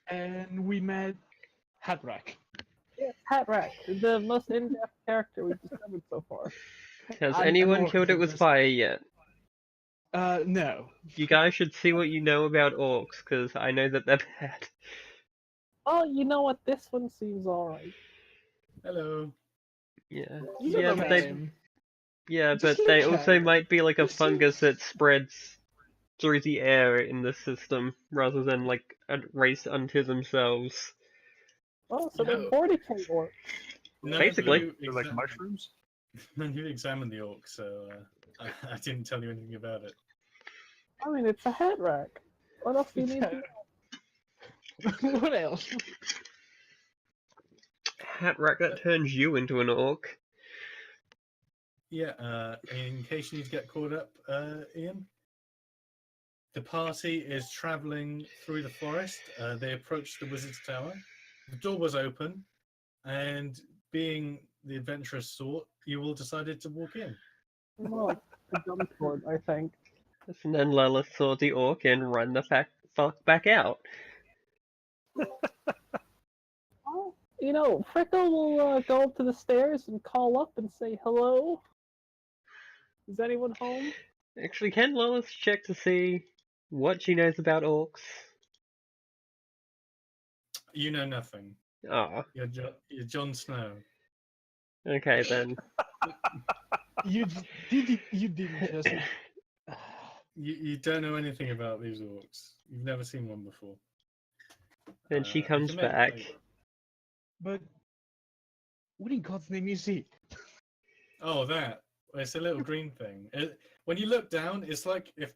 and we met Hatrack. Yes, Hatrack, the most in-depth character we've discovered so far. Has An anyone orc killed it with princess. fire yet? No. You guys should see what you know about orcs, because I know that they're bad. Oh, you know what? This one seems alright. Hello. Yeah, These yeah, are but the they, yeah, Just but they look at also it. might be like a You see- fungus that spreads through the air in the system, rather than like a race unto themselves. Oh, so they're No. 40k orcs. None Basically. of you They're like mushrooms? None of you examined the orc, so I didn't tell you anything about it. I mean, it's a Hatrack. What else do you need to know? What else? Hatrack that turns you into an orc. Yeah, in case you need to get caught up, Ian, the party is traveling through the forest. They approached the wizard's tower. The door was open, and being the adventurous sort, you all decided to walk in. More like a dumb sword, I think. And then Lilith saw the orc and run the fuck back out. Oh, you know, Frickle will go up to the stairs and call up and say hello. Is anyone home? Actually, can Lilith check to see what she knows about orcs? You know nothing. Ah, You're Jon Snow. okay then. You didn't just. You don't know anything about these orcs. You've never seen one before. Then she You comes can make back. flavor. But what in God's name is he? Oh, that. It's a little green thing. When you look down, it's like if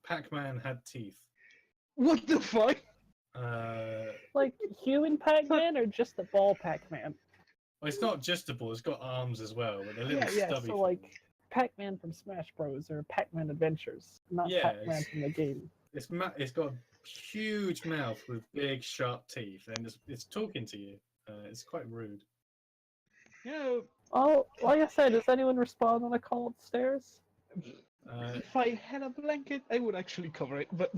Pac-Man had teeth. What the fuck? Like human Pac-Man or just the ball Pac-Man? Well, it's not just a ball. It's got arms as well, but they're little Yeah, stubby. so like Pac-Man from Smash Bros. Or Pac-Man Adventures, not Yeah, Pac-Man it's- from the game. It's got a huge mouth with big sharp teeth, and it's talking to you. It's quite rude. You know, Oh, like I said, does anyone respond when I call upstairs? if I had a blanket, I would actually cover it. But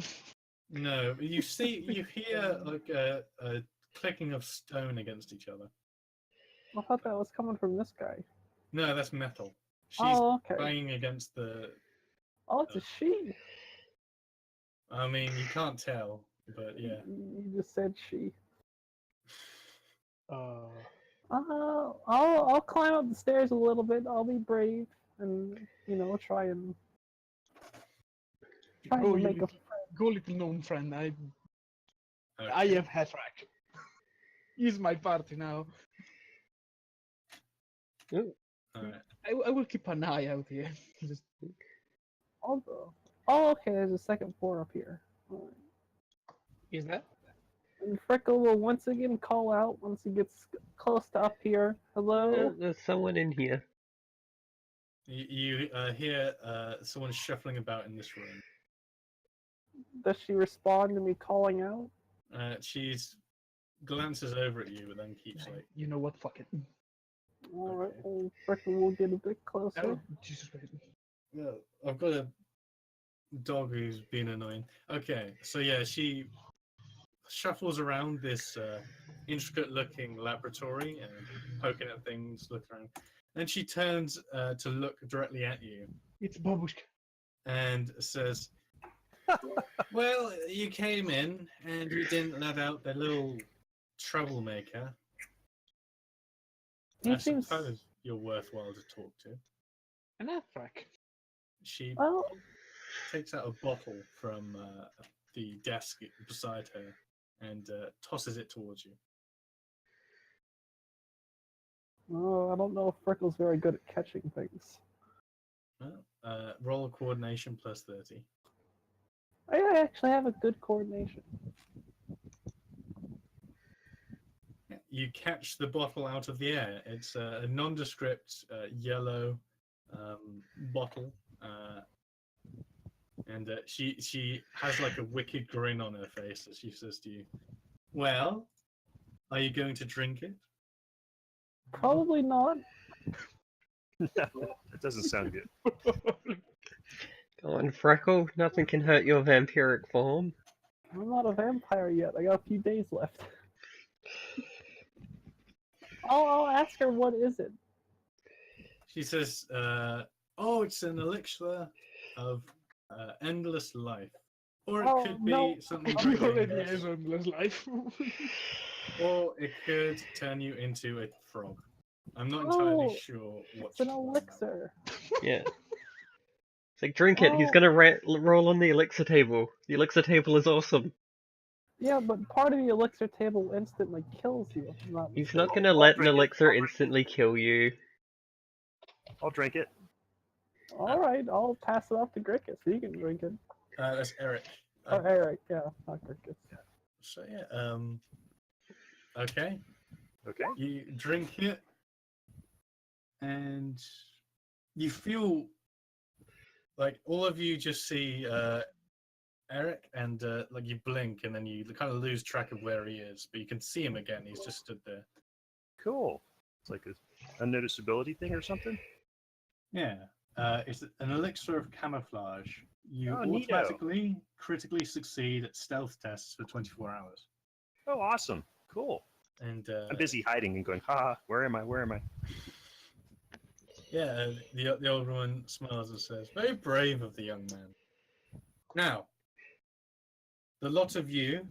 No, you hear like a clicking of stone against each other. I thought that was coming from this guy. No, that's metal. She's Oh, okay. banging against the. Oh, it's a she. I mean, you can't tell, but yeah. You just said she. uh, I'll climb up the stairs a little bit. I'll be brave and try and go, make a. go, little known friend. I Okay. have Hatrack. He's my party now. Ooh. Alright. I will keep an eye out here. Just I'll go. Oh, okay. There's a second floor up here. All right. is that? And Freckle will once again call out once he gets close to up here. Hello. There's someone in here. You hear someone shuffling about in this room. Does she respond to me calling out? She's glances over at you, but then keeps like. You know what? Fuck it. All right. Okay. Well, Freckle will get a bit closer. Oh, Jesus Christ. No, I've got a dog who's been annoying. Okay, so yeah, she shuffles around this intricate-looking laboratory and poking at things, looking around. Then she turns to look directly at you It's Babushka. and says, "Well, you came in and you didn't let out the little troublemaker. He I seems. suppose you're worthwhile to talk to." An Hatrack. She Well, takes out a bottle from the desk beside her and tosses it towards you. oh, I don't know if Freckle's very good at catching things. Well, roll coordination plus 30. I actually have a good coordination. You catch the bottle out of the air. It's a nondescript yellow bottle, and she has like a wicked grin on her face as she says to you, "Well, are you going to drink it?" Probably not. That doesn't sound good. Go on, Freckle. Nothing can hurt your vampiric form. I'm not a vampire yet. I got a few days left. I'll ask her what is it. She says, "Oh, it's an elixir of endless life, or it Oh, could be no. something You very already dangerous, have endless life. or it could turn you into a frog. I'm not Oh, entirely sure what It's an she's on about. elixir. Yeah. It's like, drink it. He's Oh. gonna roll on the elixir table. The elixir table is awesome. Yeah, but part of the elixir table instantly kills you. If I'm not He's not mistaken. gonna let an drink it. elixir instantly kill you. I'll drink it. All right, I'll pass it off to Grickus. He can drink it. That's Eric. Or Eric, yeah, not Grickus. So yeah, okay. Okay. You drink it, and you feel like all of you just see Eric, and like you blink, and then you kind of lose track of where he is, but you can see him again. He's just stood there. Cool. It's like a unnoticeability thing or something. Yeah, it's an elixir of camouflage. You Oh, neato. automatically critically succeed at stealth tests for 24 hours. Oh, awesome. Cool. And I'm busy hiding and going, ha, where am I? Where am I? yeah, the old woman smiles and says, "Very brave of the young man." Now, the lot of you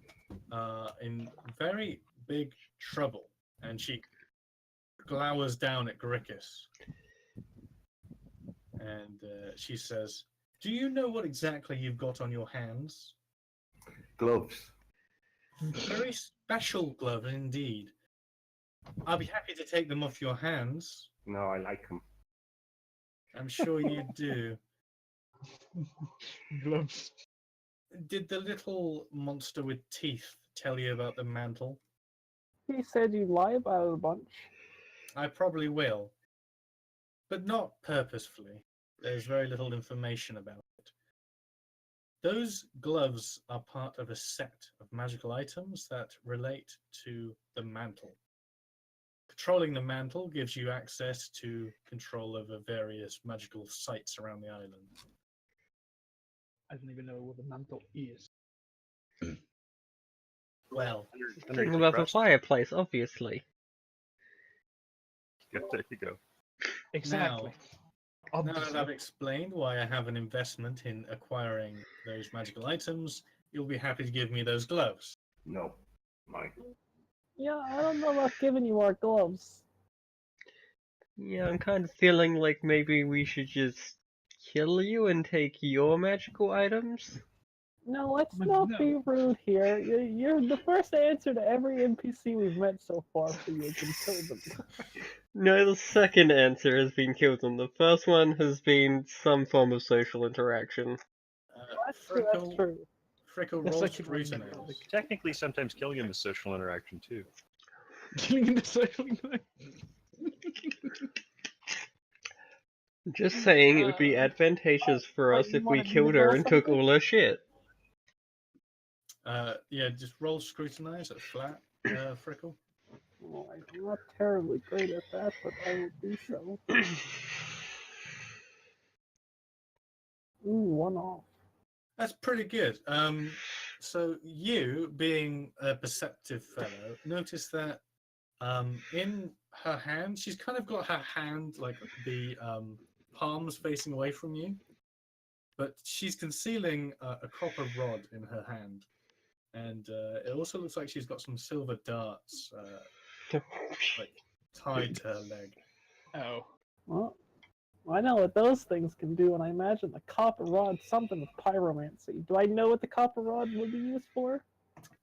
are in very big trouble, and she glowers down at Grickus. And she says, "Do you know what exactly you've got on your hands?" Gloves. Very special glove indeed. I'll be happy to take them off your hands. No, I like them. I'm sure you do. Gloves. Did the little monster with teeth tell you about the mantle? He said you lie about it a bunch. I probably will, but not purposefully. There's very little information about it. Those gloves are part of a set of magical items that relate to the mantle. Controlling the mantle gives you access to control over various magical sites around the island. I don't even know what the mantle is. Well, Talking about the crust. fireplace, obviously. Yeah, there you go. Exactly. now that Obviously. I've explained why I have an investment in acquiring those magical items, you'll be happy to give me those gloves. No, mine. Yeah, I don't know about giving you our gloves. Yeah, I'm kind of feeling like maybe we should just kill you and take your magical items. No, let's But not no. be rude here. You're the first answer to every NPC we've met so far for you has been kill them. No, the second answer has been kill them. The first one has been some form of social interaction. That's true, that's true. Frickle The rolls second one, scrutinize. Technically, sometimes killing him is social interaction too. Killing in the social Just saying, it would be advantageous for us you if we wanted me to killed her roll and took something? all her shit. Yeah, just roll scrutinize at flat, Frickle. Oh, I'm not terribly great at that, but I will do so. Ooh, 1 off. That's pretty good. So you, being a perceptive fellow, notice that in her hand, she's kind of got her hand like the palms facing away from you, but she's concealing a copper rod in her hand, and it also looks like she's got some silver darts like tied to her leg. Oh. Well, I know what those things can do, and I imagine the copper rod's something with pyromancy. Do I know what the copper rod would be used for?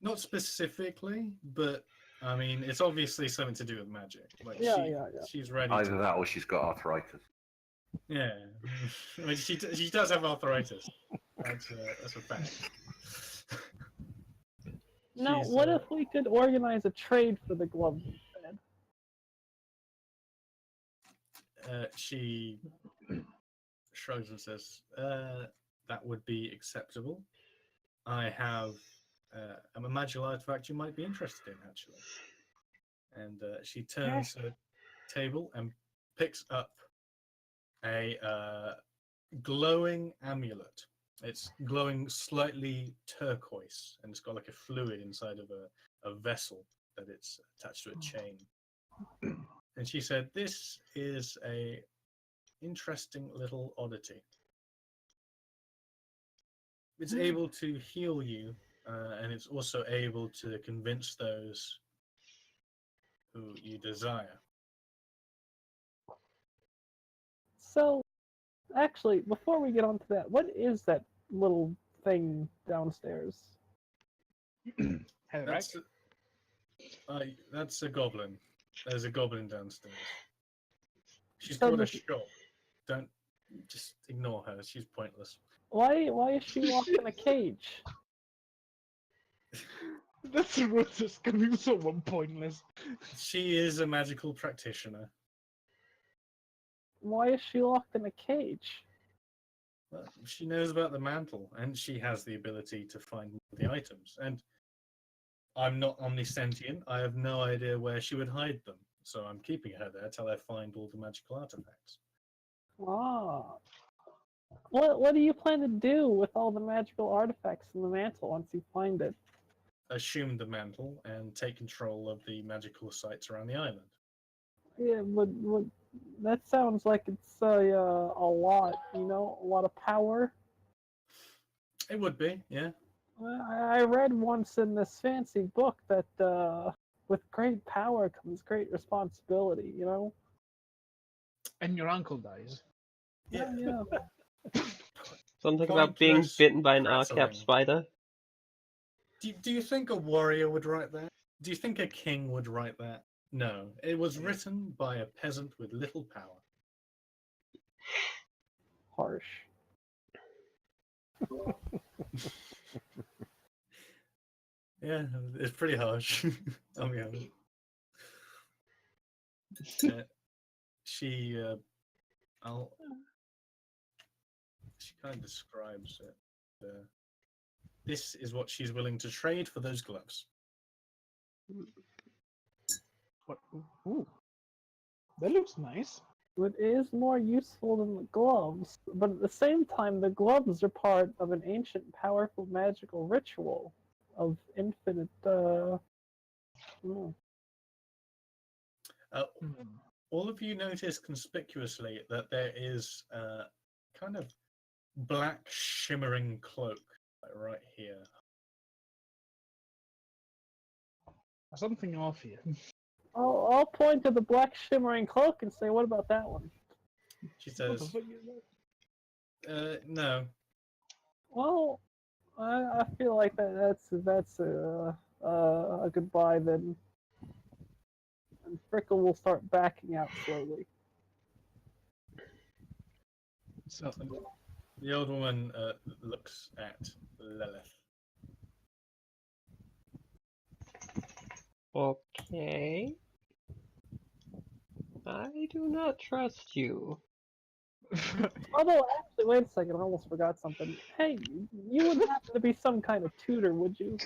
Not specifically, but I mean, it's obviously something to do with magic. Like Yeah. she's ready. Either that or she's got arthritis. Yeah, I mean, she does have arthritis. That's a fact. Now, She's, what if we could organize a trade for the gloves instead? She shrugs and says, "That would be acceptable. I have a magical artifact you might be interested in, actually." And she turns to the table and picks up a glowing amulet. It's glowing slightly turquoise, and it's got like a fluid inside of a vessel that it's attached to a chain. And she said, "This is a interesting little oddity. It's able to heal you, and it's also able to convince those who you desire." So, actually, before we get on to that, what is that little thing downstairs? Hey, right? That's a goblin. There's a goblin downstairs. She's So got a does- shop. Don't just ignore her. She's pointless. Why is she locked in a cage? That's just gonna be so pointless. She is a magical practitioner. Why is she locked in a cage? Well, she knows about the mantle, and she has the ability to find the items. And I'm not omniscient. I have no idea where she would hide them. So I'm keeping her there till I find all the magical artifacts. Ah. What do you plan to do with all the magical artifacts in the mantle once you find it? Assume the mantle and take control of the magical sites around the island. Yeah, but that sounds like it's a lot, you know, a lot of power. It would be, yeah. I read once in this fancy book that with great power comes great responsibility, you know? And your uncle dies. Yeah. Yeah. Something about being Pointless bitten by an prattling. R-cap spider. Do you think a warrior would write that? Do you think a king would write that? No. It was written by a peasant with little power. Harsh. Yeah, it's pretty harsh. I'll be honest. She kind of describes it. This is what she's willing to trade for those gloves. What? Ooh. That looks nice. It is more useful than the gloves, but at the same time, the gloves are part of an ancient, powerful magical ritual of infinite. Hmm. All of you notice conspicuously that there is a kind of black shimmering cloak right here. Something off here. I'll point to the black shimmering cloak and say, "What about that one?" She What the says, fuck is that? "No, Well, I feel like that's a goodbye then. And Frickle will start backing out slowly. So, The old woman looks at Lilith. Okay. I do not trust you. Although, actually, wait a second, I almost forgot something. Hey, you wouldn't happen to be some kind of tutor, would you?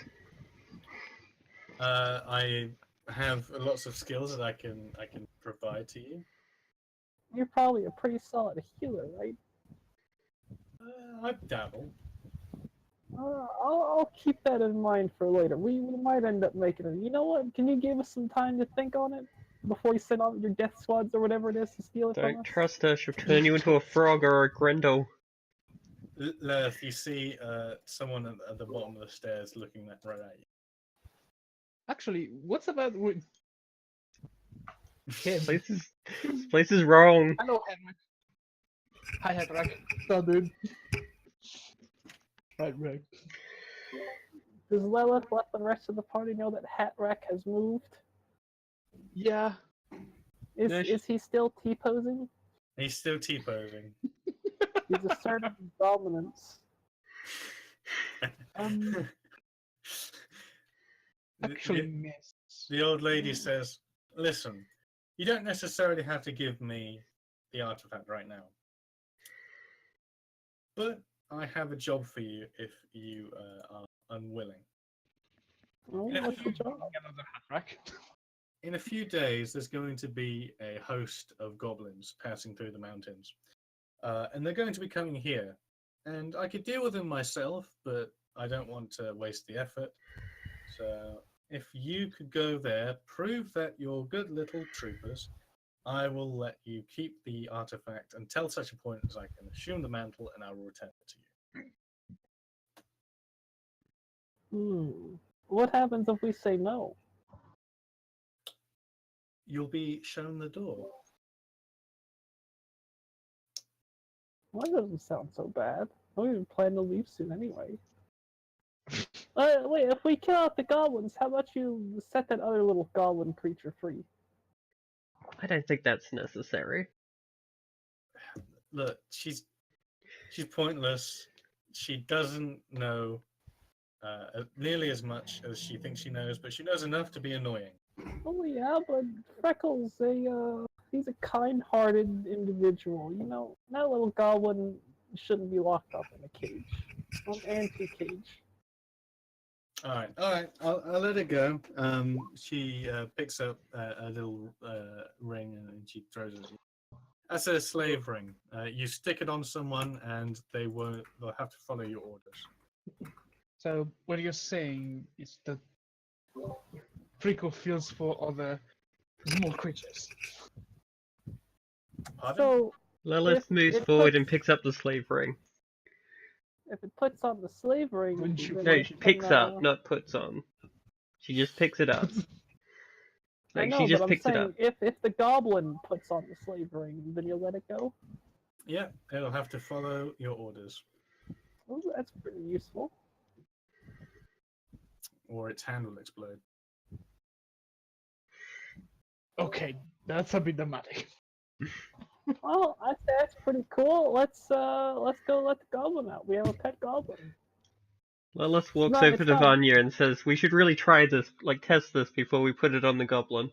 I have lots of skills that I can provide to you. You're probably a pretty solid healer, right? I dabble. I'll keep that in mind for later. We might end up making it. You know what? Can you give us some time to think on it before you send out your death squads or whatever it is to steal it from Don't us? trust her, she'll turn you into a frog or a grindle. Lilith, you see someone at the bottom of the stairs looking right at you. actually, what's about with him? This place is wrong. Hello, Henrik. Hi, Henrik. So, dude. Right. Does Lilith let the rest of the party know that Hatrack has moved? Yeah. Is he still T-posing? He's still T-posing. He's asserting his dominance. Actually, miss. The old lady says, "Listen, you don't necessarily have to give me the artifact right now. But I have a job for you if you are unwilling. Oh, what's the job? Another hat rack. In a few days, there's going to be a host of goblins passing through the mountains. And they're going to be coming here and I could deal with him myself, but I don't want to waste the effort. So if you could go there, prove that you're good little troopers, I will let you keep the artifact until such a point as I can assume the mantle, and I will return it to you. What happens if we say no? You'll be shown the door. Well, that doesn't sound so bad. I don't even plan to leave soon anyway. Wait, if we kill out the goblins, how about you set that other little goblin creature free? I don't think that's necessary. Look, she's pointless. She doesn't know nearly as much as she thinks she knows, but she knows enough to be annoying. Oh yeah, but Freckles, he's a kind-hearted individual. You know, that little goblin shouldn't be locked up in a cage, an anti-cage. All right. I'll let it go. She picks up a little ring and she throws it. That's a slave ring. You stick it on someone, and they'll have to follow your orders. So what you're saying is that Frico feels for other small creatures. Pardon? So, Lilith If moves it forward puts- and picks up the slave ring. if it puts on the slave ring, Wouldn't you then No, it she can, picks up, not puts on. She just picks it up. I Like, know, she just but I'm picks it up. saying if the goblin puts on the slave ring, then you'll let it go. Yeah, it'll have to follow your orders, Oh, that's pretty useful. or its hand will explode. Okay, that's a bit dramatic. Well, I say that's pretty cool. Let's go let the goblin out. We have a pet goblin. Lilith walks not- over it's to not- Vanya and says, "We should really try this, like test this before we put it on the goblin."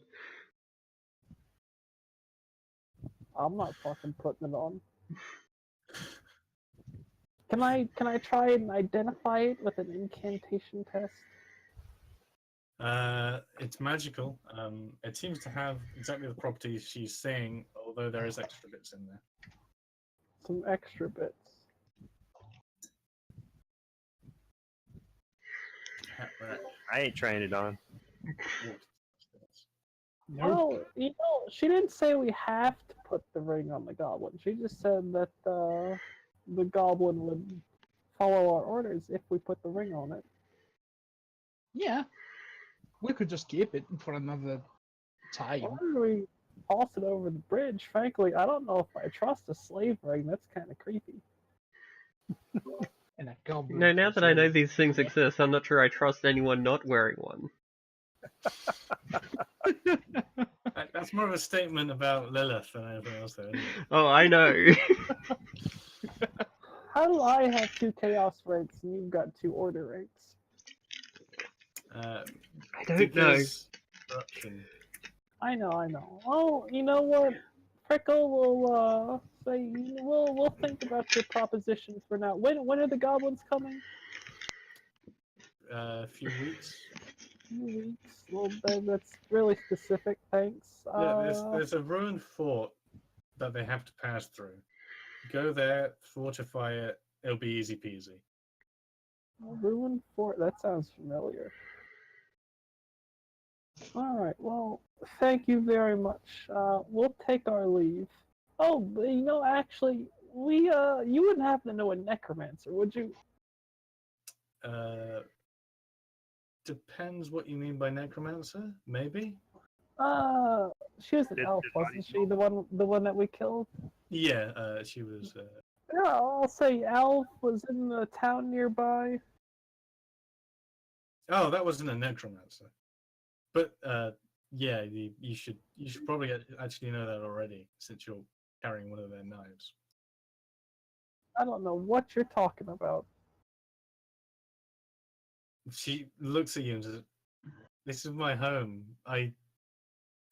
I'm not fucking putting it on. Can I try and identify it with an incantation test? It's magical. It seems to have exactly the properties she's saying, although there is extra bits in there. Some extra bits. I ain't trying it on. Well, you know, she didn't say we have to put the ring on the goblin. She just said that the goblin would follow our orders if we put the ring on it. Yeah, we could just keep it for another time. Why do we toss it over the bridge? Frankly, I don't know if I trust a slave ring. That's kind of creepy. And a goblin. No, now that I know slave. these things exist, I'm not sure I trust anyone not wearing one. That's more of a statement about Lilith than anything else, though. Isn't it? Oh, I know. How do I have 2 chaos ranks and you've got 2 order ranks? I don't know. Because corruption. I know. Oh, you know what? Prickle will say we'll think about your proposition for now. When are the goblins coming? A few weeks. Few weeks. Well, that's really specific. Thanks. Yeah, there's a ruined fort that they have to pass through. Go there, fortify it. It'll be easy peasy. Ruined fort. That sounds familiar. All right. Well, thank you very much. We'll take our leave. Oh, but, you know, actually, you wouldn't happen to know a necromancer, would you? Depends what you mean by necromancer. Maybe. She was an Did- elf, did wasn't Bonnie she? The one that we killed. Yeah, she was. Yeah, I'll say elf was in the town nearby. Oh, that wasn't a necromancer. But yeah, you should probably actually know that already, since you're carrying one of their knives. I don't know what you're talking about. She looks at you and says, "This is my home. I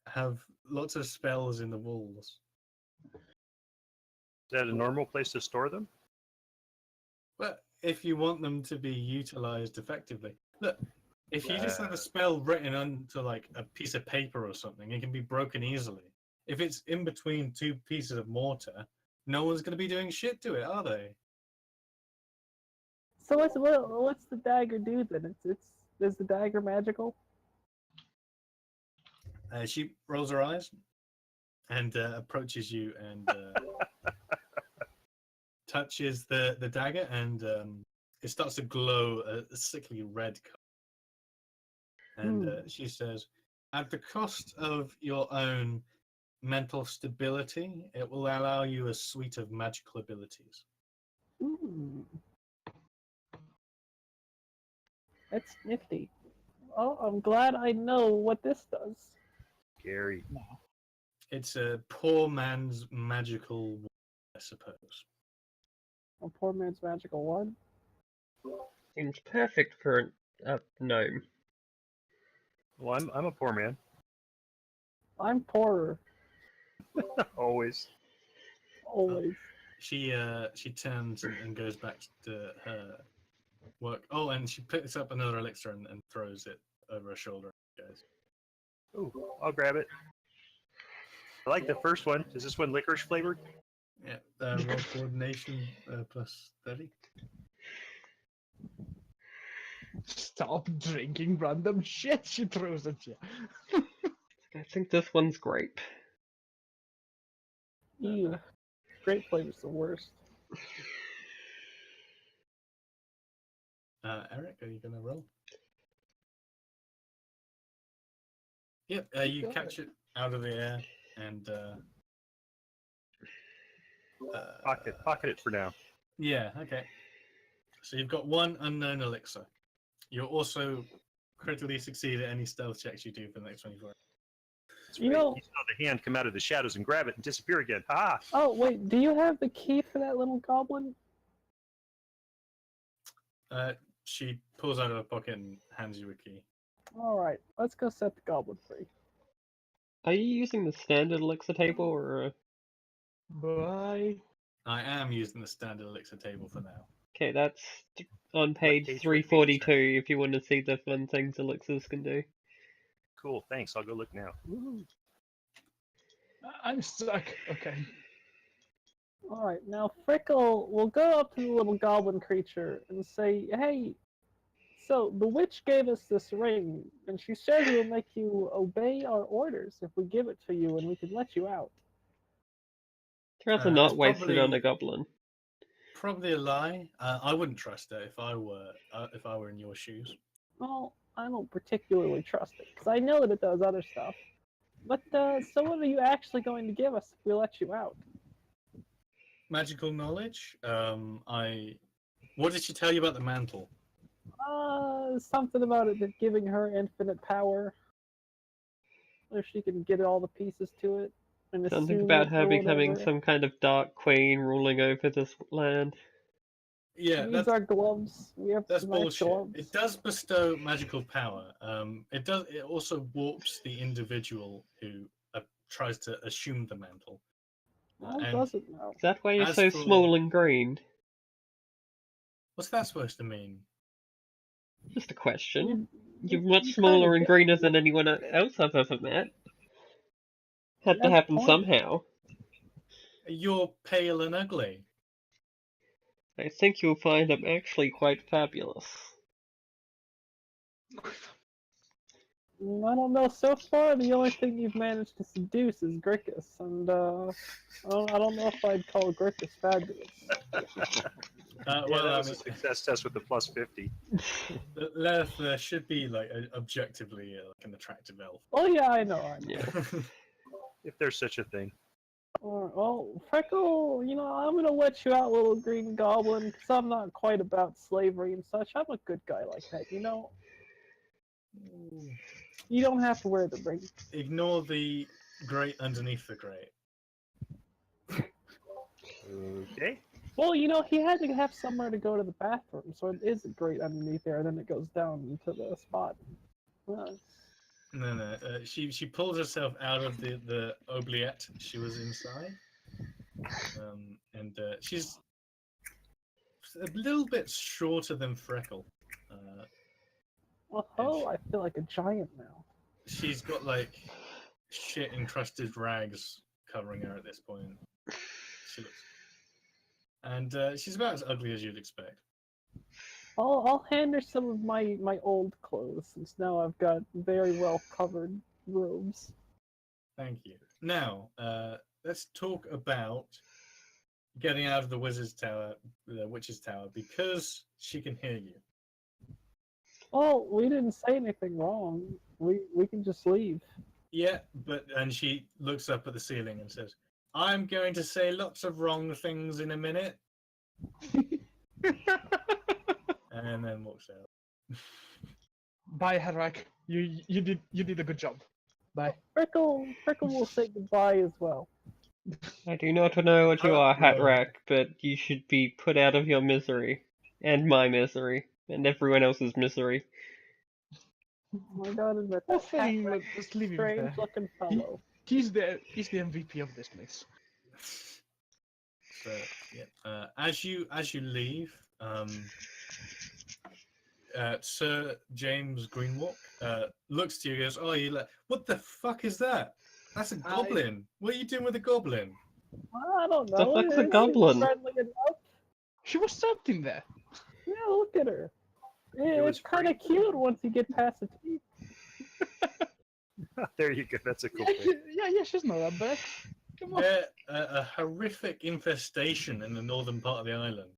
have lots of spells in the walls." Is that a normal place to store them? Well, if you want them to be utilized effectively, look. If you just have a spell written onto like a piece of paper or something, it can be broken easily. If it's in between 2 pieces of mortar, no one's going to be doing shit to it, are they? So what's the dagger do then? Is the dagger magical? She rolls her eyes and approaches you and touches the dagger, and it starts to glow a sickly red color. And she says, "At the cost of your own mental stability, it will allow you a suite of magical abilities." Ooh. That's nifty. Oh, I'm glad I know what this does. Gary. It's a poor man's magical wand, I suppose. A poor man's magical one. Seems perfect for a gnome. Well, I'm a poor man. I'm poorer, Always. always. She turns and goes back to her work. Oh, and she picks up another elixir and throws it over her shoulder. Guys, Ooh, I'll grab it. I like the first one. Is this one licorice flavored? yeah, roll coordination plus 30. Stop drinking random shit she throws at you. I think this one's grape. Ew. Grape flavor's the worst. Eric, are you gonna roll? Yep, you Go catch it out of the air and Pocket it for now. yeah, okay. So you've got one unknown elixir. You'll also critically succeed at any stealth checks you do for the next 24 hours. You know. You saw the hand come out of the shadows and grab it and disappear again. Ah! Oh wait, do you have the key for that little goblin? She pulls out of her pocket and hands you a key. All right, let's go set the goblin free. Are you using the standard elixir table or? Bye. I am using the standard elixir table for now. Okay, that's on page page 342 if you want to see the fun things elixirs can do. Cool, thanks. I'll go look now. Ooh. I'm stuck. Okay. All right, now Frickle will go up to the little goblin creature and say, "Hey, so the witch gave us this ring, and she says it will make you obey our orders if we give it to you, and we can let you out." I'd rather It's not waste it probably- on a goblin. Probably a lie. I wouldn't trust her if I were in your shoes. Well, I don't particularly trust it because I know that it does other stuff. But so what are you actually going to give us if we let you out? Magical knowledge. What did she tell you about the mantle? Something about it that giving her infinite power. If she can get all the pieces to it. And Something assume about it her or becoming whatever. some kind of dark queen ruling over this land. Yeah, She needs our gloves. We have that's some nice bullshit. gloves. It does bestow magical power. It does. It also warps the individual who tries to assume the mantle. How and does it now? Is that why you're As so for- small and green? what's that supposed to mean? Just a question. You're You much kinda smaller and get- greener than anyone else I've ever met. Had to That's happen point. somehow. You're pale and ugly. I think you'll find I'm actually quite fabulous. I don't know. So far, the only thing you've managed to seduce is Grickus, and I don't know if I'd call Grickus fabulous. Yeah, Well, that I was a mean, success test with the plus 50. Lilith should be like objectively like an attractive elf. Oh yeah, I know. Yeah. If there's such a thing. Well, Freckle, I'm gonna let you out, little green goblin, because I'm not quite about slavery and such. I'm a good guy like that, You don't have to wear the ring. Ignore the grate underneath the grate. Okay. Well, he had to have somewhere to go to the bathroom, so it is a grate underneath there, and then it goes down into the spot. No. She pulled herself out of the oubliette she was inside, and she's a little bit shorter than Freckle. Oh, I feel like a giant now. She's got like shit encrusted rags covering her at this point. She looks, and she's about as ugly as you'd expect. I'll hand her some of my old clothes since now I've got very well covered robes. Thank you. Now, let's talk about getting out of the wizard's tower, the witch's tower, because she can hear you. Oh, we didn't say anything wrong. We can just leave. Yeah, and she looks up at the ceiling and says, "I'm going to say lots of wrong things in a minute," and then walks out. Bye, Harak. You did a good job. Bye. Frickle will say goodbye as well. I do not know what you Oh, are, well. Hatrack, but you should be put out of your misery. And my misery. And everyone else's misery. Oh my god, admit I that think cat let's leave him strange there. looking fellow. He's the MVP of this place. So yeah, as you leave, Sir James Greenwalk looks to you and goes, "Oh, you what the fuck is that? That's a goblin. What are you doing with a goblin?" I don't The know. fuck's a It seems goblin? friendly enough. She was trapped in there. Yeah, look at her. It was It's kind of cute once you get past the teeth. There you go. That's a cool Yeah, thing. yeah, she's not that bad. Come on. They're a horrific infestation in the northern part of the island.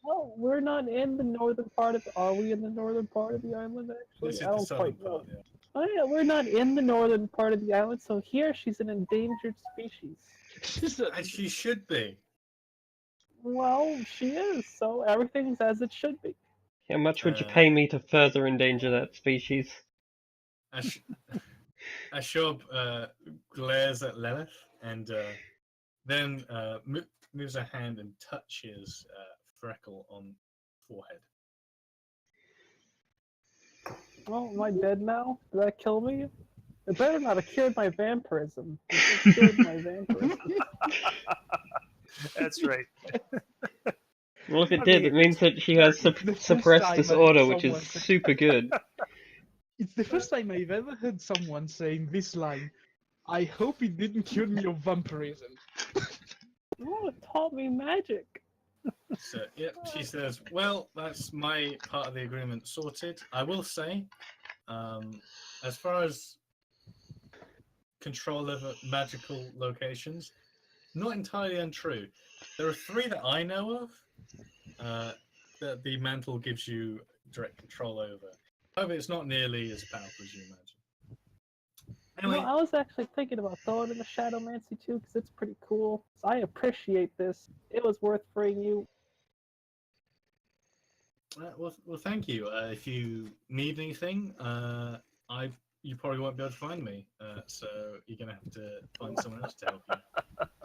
Oh, we're not in the northern part of. Are we in the northern part of the island? Actually, This is I the don't southern quite know. part. Yeah. Oh yeah, we're not in the northern part of the island, so here she's an endangered species. She's a, As she should be. Well, she is, so everything's as it should be. How much would you Uh, pay me to further endanger that species? Ashok glares at Lilith and then moves her hand and touches Freckle on forehead. Oh, am I dead now? Did that kill me? It better not have cured my vampirism. It cured my vampirism. That's right. Well, if it I did, mean, it means that she has the first suppressed time I disorder, heard which is someone say- super good. It's the first time I've ever heard someone saying this line. I hope it didn't cure me of vampirism. Oh, it taught me magic. So, yep, she says, "Well, that's my part of the agreement sorted. I will say, as far as control over magical locations, not entirely untrue. There are 3 that I know of that the mantle gives you direct control over. However, it's not nearly as powerful as you imagine." Anyway, I was actually thinking about throwing in the Shadowmancy too, because it's pretty cool. So I appreciate this. It was worth freeing you. well, thank you. If you need anything, you probably won't be able to find me. So you're gonna have to find someone else to help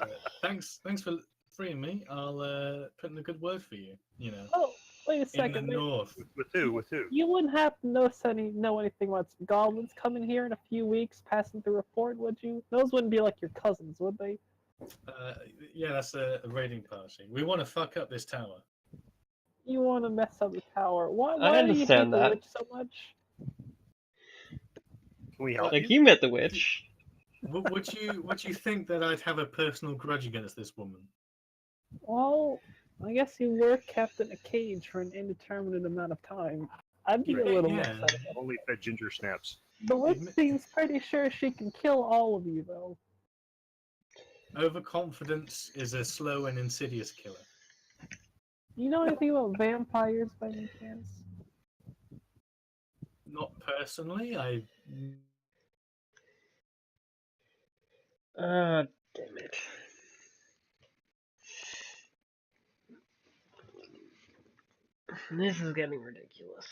you. Thanks for freeing me. I'll put in a good word for you. You know, Oh, wait a in the second. north. With who? With who? You wouldn't have to know anything about some goblins coming here in a few weeks, passing through a fort, would you? Those wouldn't be like your cousins, would they? Yeah, that's a raiding party. We want to fuck up this tower. You want to mess up the tower. Why I do you hate understand the that. witch so much? Can we help Like, you? you met the witch. Would you think that I'd have a personal grudge against this woman? Well, I guess you were kept in a cage for an indeterminate amount of time. I'd be a Yeah, little yeah. upset about it. Only fed ginger snaps. The witch seems pretty sure she can kill all of you, though. Overconfidence is a slow and insidious killer. You know anything about vampires by any chance? Not personally. Ah, damn it. This is getting ridiculous.